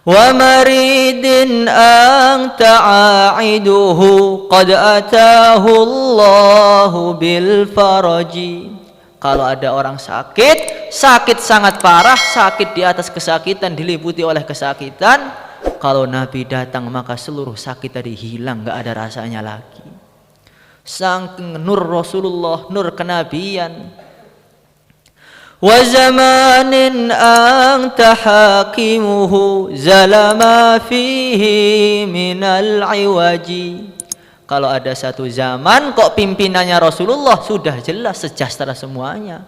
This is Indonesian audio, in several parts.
Wa maridin anta aiduhu qad atahu Allahu bil faraji. Kalau ada orang sakit sangat parah, sakit di atas kesakitan, diliputi oleh kesakitan, kalau Nabi datang maka seluruh sakit tadi hilang, gak ada rasanya lagi. Saking nur Rasulullah, nur kenabian. Wa zamanin anta hakimuhu zalama fihi minal iwaji. Kalau ada satu zaman kok pimpinannya Rasulullah, sudah jelas sejahtera semuanya.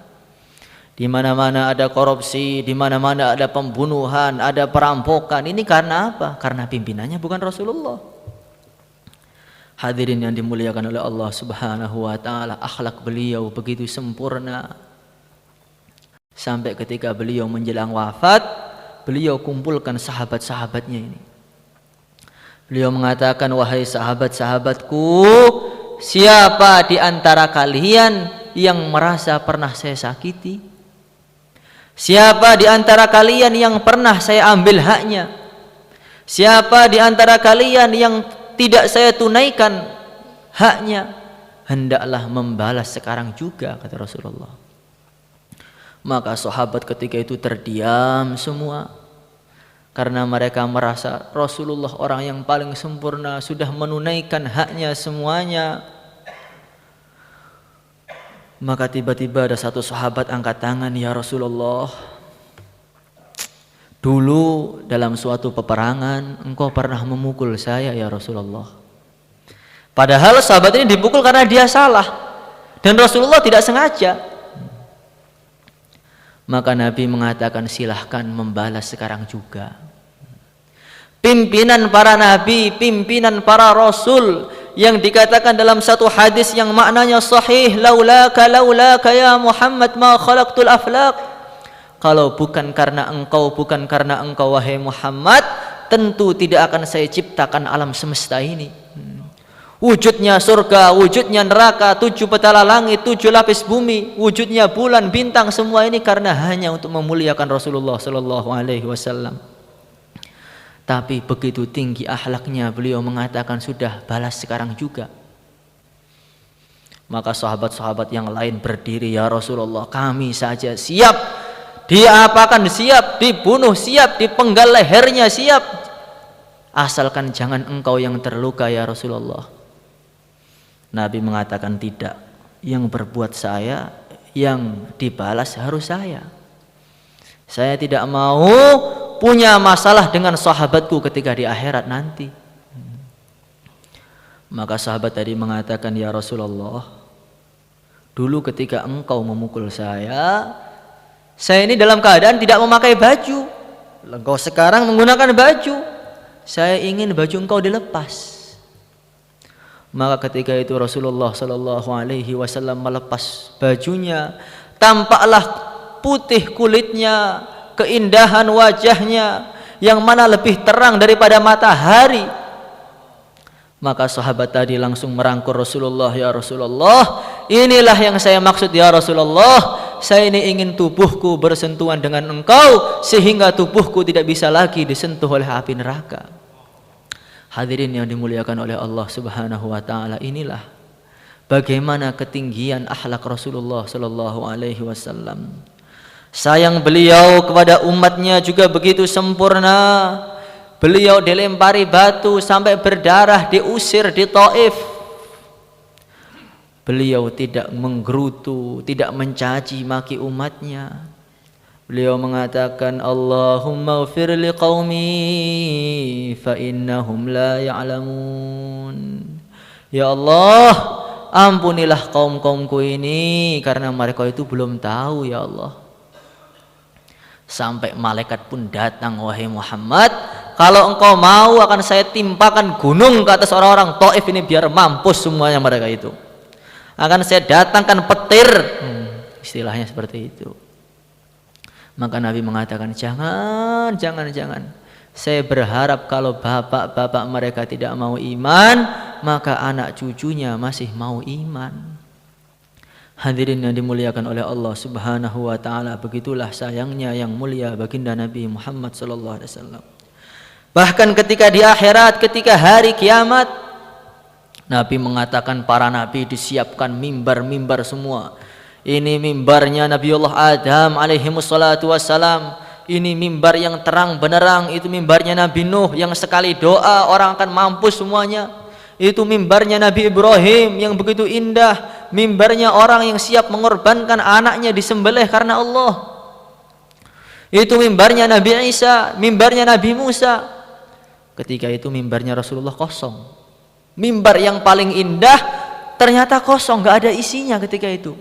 Di mana-mana ada korupsi, di mana-mana ada pembunuhan, ada perampokan. Ini karena apa? Karena pimpinannya bukan Rasulullah. Hadirin yang dimuliakan oleh Allah Subhanahu wa taala, akhlak beliau begitu sempurna. Sampai ketika beliau menjelang wafat, beliau kumpulkan sahabat-sahabatnya ini. Beliau mengatakan, wahai sahabat-sahabatku, siapa di antara kalian yang merasa pernah saya sakiti? Siapa di antara kalian yang pernah saya ambil haknya? Siapa di antara kalian yang tidak saya tunaikan haknya? Hendaklah membalas sekarang juga, kata Rasulullah. Maka sahabat ketika itu terdiam semua, karena mereka merasa Rasulullah orang yang paling sempurna, sudah menunaikan haknya semuanya. Maka tiba-tiba ada satu sahabat angkat tangan, ya Rasulullah, dulu dalam suatu peperangan engkau pernah memukul saya ya Rasulullah. Padahal sahabat ini dipukul karena dia salah dan Rasulullah tidak sengaja. Maka Nabi mengatakan, silahkan membalas sekarang juga. Pimpinan para nabi, pimpinan para rasul, yang dikatakan dalam satu hadis yang maknanya sahih, laulaka ya Muhammad ma khalaqtul aflaq. Kalau bukan karena engkau wahai Muhammad, tentu tidak akan saya ciptakan alam semesta ini. Wujudnya surga, wujudnya neraka, 7 petala langit, 7 lapis bumi, wujudnya bulan, bintang, semua ini karena hanya untuk memuliakan Rasulullah sallallahu alaihi wasallam. Tapi begitu tinggi akhlaknya, beliau mengatakan, sudah balas sekarang juga. Maka sahabat-sahabat yang lain berdiri, ya Rasulullah, kami saja siap diapakan, siap dibunuh, siap dipenggal lehernya, siap, asalkan jangan engkau yang terluka ya Rasulullah. Nabi mengatakan, tidak, yang berbuat saya, yang dibalas harus saya. Saya tidak mau punya masalah dengan sahabatku ketika di akhirat nanti. Maka sahabat tadi mengatakan, ya Rasulullah, dulu ketika engkau memukul saya ini dalam keadaan tidak memakai baju. Engkau sekarang menggunakan baju, saya ingin baju engkau dilepas. Maka ketika itu Rasulullah sallallahu alaihi wasallam melepas bajunya, tampaklah putih kulitnya, keindahan wajahnya yang mana lebih terang daripada matahari. Maka sahabat tadi langsung merangkul Rasulullah, ya Rasulullah, inilah yang saya maksud ya Rasulullah, saya ini ingin tubuhku bersentuhan dengan engkau sehingga tubuhku tidak bisa lagi disentuh oleh api neraka. Hadirin yang dimuliakan oleh Allah Subhanahu wa taala, inilah bagaimana ketinggian akhlak Rasulullah sallallahu alaihi wasallam. Sayang beliau kepada umatnya juga begitu sempurna. Beliau dilempari batu sampai berdarah, diusir di Taif. Beliau tidak menggerutu, tidak mencaci maki umatnya. Beliau mengatakan, Allahumma ighfir liqaumi fa innahum la ya'lamun. Ya Allah, ampunilah kaum-kaumku ini karena mereka itu belum tahu ya Allah. Sampai malaikat pun datang, wahai Muhammad, kalau engkau mau akan saya timpakan gunung ke atas orang-orang Taif ini biar mampus semuanya mereka itu. Akan saya datangkan petir, istilahnya seperti itu. Maka Nabi mengatakan, jangan. Saya berharap kalau bapak-bapak mereka tidak mau iman, maka anak cucunya masih mau iman. Hadirin yang dimuliakan oleh Allah Subhanahu wa taala, begitulah sayangnya yang mulia baginda Nabi Muhammad sallallahu alaihi wasallam. Bahkan ketika di akhirat, ketika hari kiamat, Nabi mengatakan para nabi disiapkan mimbar-mimbar semua. Ini mimbarnya Nabiullah Adam alaihi wassalatu wassalam. Ini mimbar yang terang benerang. Itu mimbarnya Nabi Nuh yang sekali doa orang akan mampus semuanya. Itu mimbarnya Nabi Ibrahim yang begitu indah. Mimbarnya orang yang siap mengorbankan anaknya disembelih karena Allah. Itu mimbarnya Nabi Isa, mimbarnya Nabi Musa. Ketika itu mimbarnya Rasulullah kosong. Mimbar yang paling indah ternyata kosong, gak ada isinya ketika itu.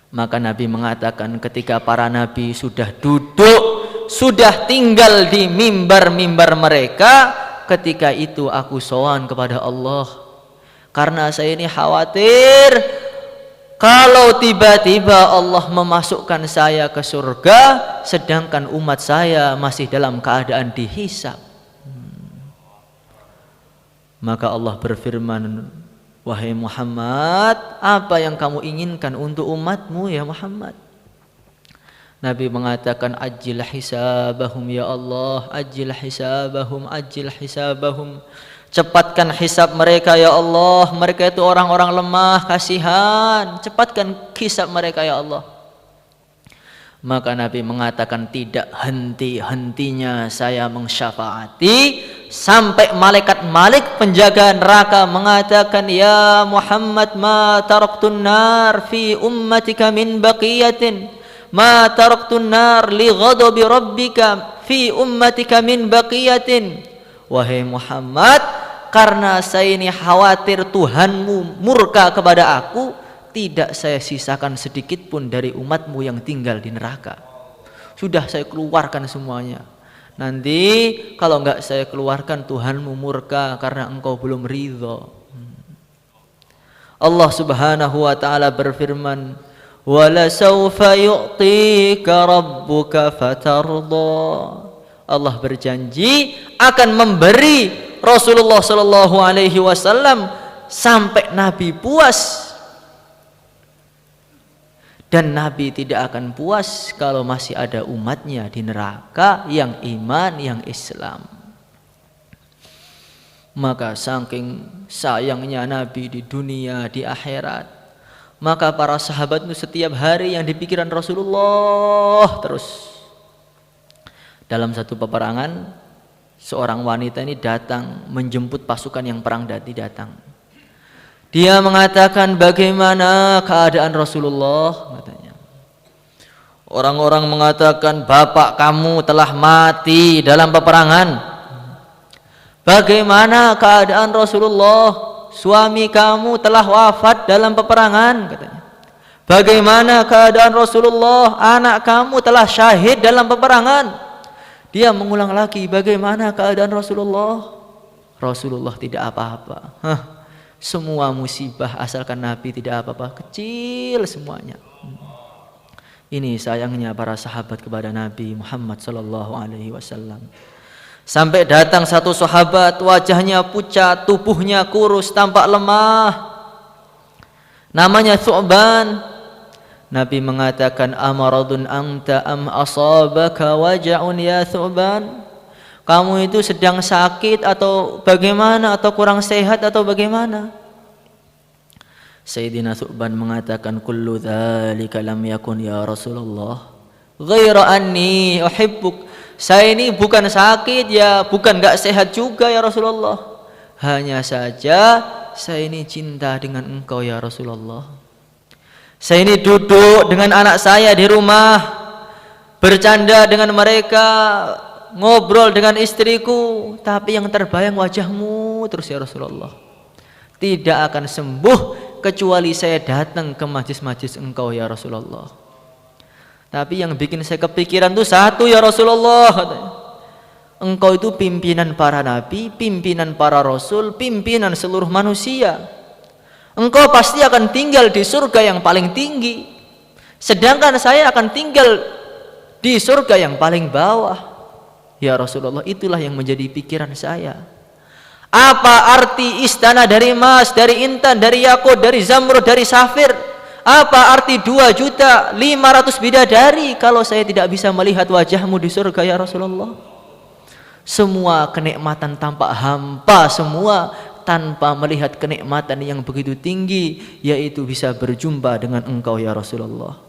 Maka Nabi mengatakan ketika para nabi sudah duduk, sudah tinggal di mimbar-mimbar mereka, ketika itu aku sowan kepada Allah. Karena saya ini khawatir kalau tiba-tiba Allah memasukkan saya ke surga sedangkan umat saya masih dalam keadaan dihisab. Maka Allah berfirman, wahai Muhammad, apa yang kamu inginkan untuk umatmu ya Muhammad? Nabi mengatakan, ajil hisabahum ya Allah, ajil hisabahum, ajil hisabahum. Cepatkan hisab mereka ya Allah, mereka itu orang-orang lemah, kasihan. Cepatkan hisab mereka ya Allah. Maka Nabi mengatakan, tidak henti-hentinya saya mensyafaati sampai malaikat penjaga neraka mengatakan, ya Muhammad, ma taraktun nar fi ummatika min baqiyatin, ma taraktun nar li ghadabi rabbika fi ummatika min baqiyatin. Wahai Muhammad, karena saya ini khawatir Tuhanmu murka kepada aku, tidak saya sisakan sedikit pun dari umatmu yang tinggal di neraka. Sudah saya keluarkan semuanya. Nanti kalau enggak saya keluarkan, Tuhanmu murka karena engkau belum ridho. Allah subhanahu wa ta'ala berfirman, wala sawfa yu'tika rabbuka fatardha. Allah berjanji akan memberi Rasulullah sallallahu alaihi wasallam sampai Nabi puas. Dan Nabi tidak akan puas kalau masih ada umatnya di neraka yang iman, yang Islam. Maka saking sayangnya Nabi di dunia, di akhirat, maka para sahabat itu setiap hari yang dipikiran Rasulullah terus. Dalam satu peperangan, seorang wanita ini datang menjemput pasukan yang perang datang. Dia mengatakan, bagaimana keadaan Rasulullah? Katanya. Orang-orang mengatakan, bapak kamu telah mati dalam peperangan. Bagaimana keadaan Rasulullah? Suami kamu telah wafat dalam peperangan, katanya. Bagaimana keadaan Rasulullah? Anak kamu telah syahid dalam peperangan. Dia mengulang lagi, bagaimana keadaan Rasulullah? Rasulullah tidak apa-apa. Semua musibah asalkan Nabi tidak apa-apa, kecil semuanya. Ini sayangnya para sahabat kepada Nabi Muhammad sallallahu alaihi wasallam. Sampai datang satu sahabat, wajahnya pucat, tubuhnya kurus, tampak lemah. Namanya Thu'ban. Nabi mengatakan, amaradun anta am asabaka waja'un ya Thu'ban? Kamu itu sedang sakit atau bagaimana, atau kurang sehat atau bagaimana? Sayyidina Thu'ban mengatakan, kullu dzalika lam yakun ya Rasulullah, ghaira anni uhibbuk. Saya ini bukan sakit ya, bukan enggak sehat juga ya Rasulullah. Hanya saja saya ini cinta dengan engkau ya Rasulullah. Saya ini duduk dengan anak saya di rumah, bercanda dengan mereka, ngobrol dengan istriku, tapi yang terbayang wajahmu terus ya Rasulullah. Tidak akan sembuh kecuali saya datang ke majlis-majlis engkau ya Rasulullah. Tapi yang bikin saya kepikiran itu satu ya Rasulullah, engkau itu pimpinan para nabi, pimpinan para rasul, pimpinan seluruh manusia. Engkau pasti akan tinggal di surga yang paling tinggi, sedangkan saya akan tinggal di surga yang paling bawah. Ya Rasulullah, itulah yang menjadi pikiran saya. Apa arti istana dari emas, dari intan, dari yakut, dari zamrud, dari safir? Apa arti 2.500.000 bidadari kalau saya tidak bisa melihat wajahmu di surga ya Rasulullah? Semua kenikmatan tampak hampa semua, tanpa melihat kenikmatan yang begitu tinggi, yaitu bisa berjumpa dengan engkau ya Rasulullah.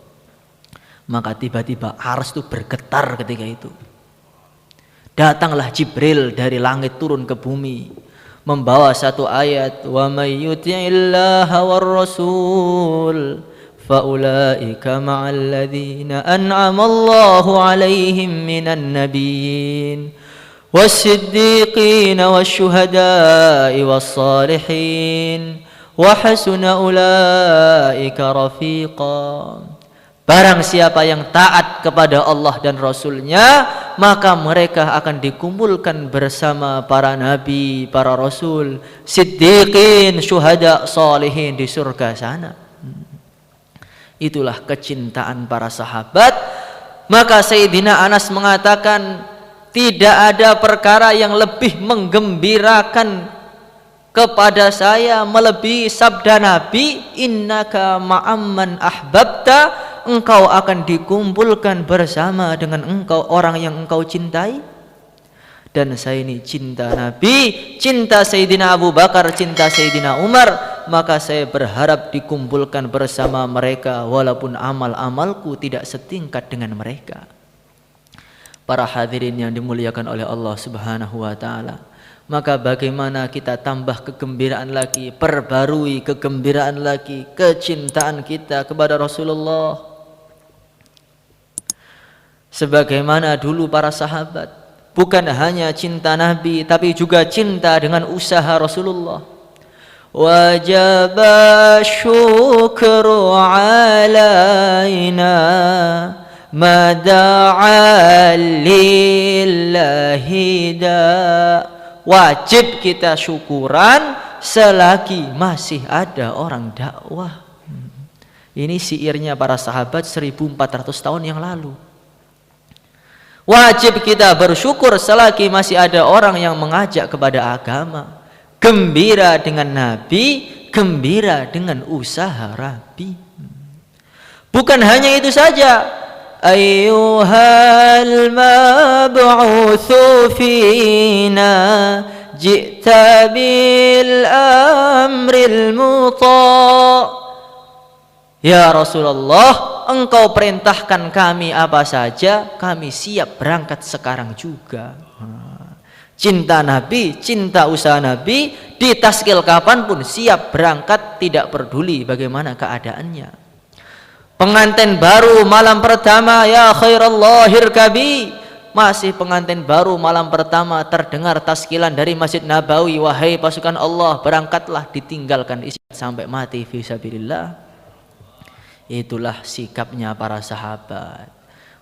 Maka tiba-tiba ars itu bergetar ketika itu. Datanglah Jibril dari langit turun ke bumi, membawa satu ayat, wa may yuti'illaha war rasul faulaika ma'al ladzina an'ama Allahu 'alaihim minan nabiyyin was-siddiqin wasyuhada'i was-salihin wa hasuna ulaika rafiqa. Barang siapa yang taat kepada Allah dan Rasulnya, maka mereka akan dikumpulkan bersama para nabi, para rasul, siddiqin, syuhada, salihin di surga sana. Itulah kecintaan para sahabat. Maka Sayyidina Anas mengatakan, tidak ada perkara yang lebih menggembirakan kepada saya melebihi sabda Nabi, innaka ma'amman ahbabta, engkau akan dikumpulkan bersama dengan engkau orang yang engkau cintai. Dan saya ini cinta Nabi, cinta Sayyidina Abu Bakar, cinta Sayyidina Umar, maka saya berharap dikumpulkan bersama mereka walaupun amal-amalku tidak setingkat dengan mereka. Para hadirin yang dimuliakan oleh Allah Subhanahu wa taala, maka bagaimana kita tambah kegembiraan lagi, perbarui kegembiraan lagi, kecintaan kita kepada Rasulullah. Sebagaimana dulu para sahabat, bukan hanya cinta Nabi, tapi juga cinta dengan usaha Rasulullah. Wajaba syukru alaina mada'a lillahi da. Wajib kita syukuran selagi masih ada orang dakwah. Ini syairnya para sahabat 1400 tahun yang lalu. Wajib kita bersyukur selagi masih ada orang yang mengajak kepada agama. Gembira dengan Nabi, gembira dengan usaha Nabi. Bukan hanya itu saja. Ayyuhal mab'utsu fina ji'ta bil amril muta'. Ya Rasulullah, engkau perintahkan kami apa saja, kami siap berangkat sekarang juga. Cinta Nabi, cinta usaha Nabi, ditaskil kapanpun siap berangkat, tidak peduli bagaimana keadaannya. Pengantin baru malam pertama, ya khairallah hirkabi. Masih pengantin baru malam pertama terdengar taskilan dari Masjid Nabawi, wahai pasukan Allah, berangkatlah, ditinggalkan istri sampai mati fisabilillah. Itulah sikapnya para sahabat.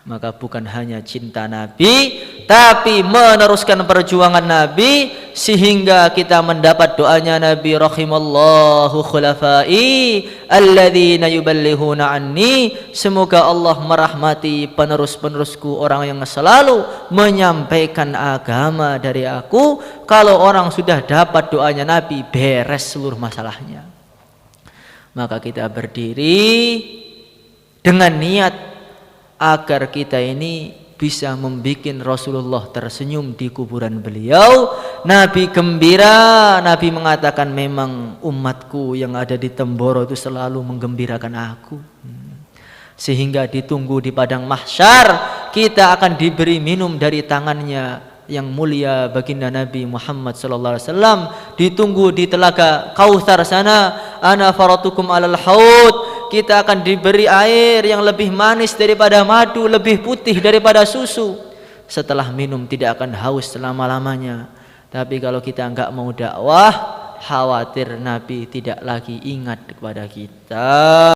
Maka bukan hanya cinta Nabi, tapi meneruskan perjuangan Nabi, sehingga kita mendapat doanya Nabi, rahimallahu khulafai alladzina yuballihuna anni. Semoga Allah merahmati penerus-penerusku, orang yang selalu menyampaikan agama dari aku. Kalau orang sudah dapat doanya Nabi, beres seluruh masalahnya. Maka kita berdiri dengan niat agar kita ini bisa membuat Rasulullah tersenyum di kuburan beliau. Nabi gembira, Nabi mengatakan memang umatku yang ada di Temboro itu selalu menggembirakan aku. Sehingga ditunggu di padang mahsyar, kita akan diberi minum dari tangannya yang mulia baginda Nabi Muhammad sallallahu alaihi wasallam. Ditunggu di telaga Kautsar sana, ana faratukum alal haud. Kita akan diberi air yang lebih manis daripada madu, lebih putih daripada susu. Setelah minum tidak akan haus selama-lamanya. Tapi kalau kita enggak mau dakwah, khawatir Nabi tidak lagi ingat kepada kita.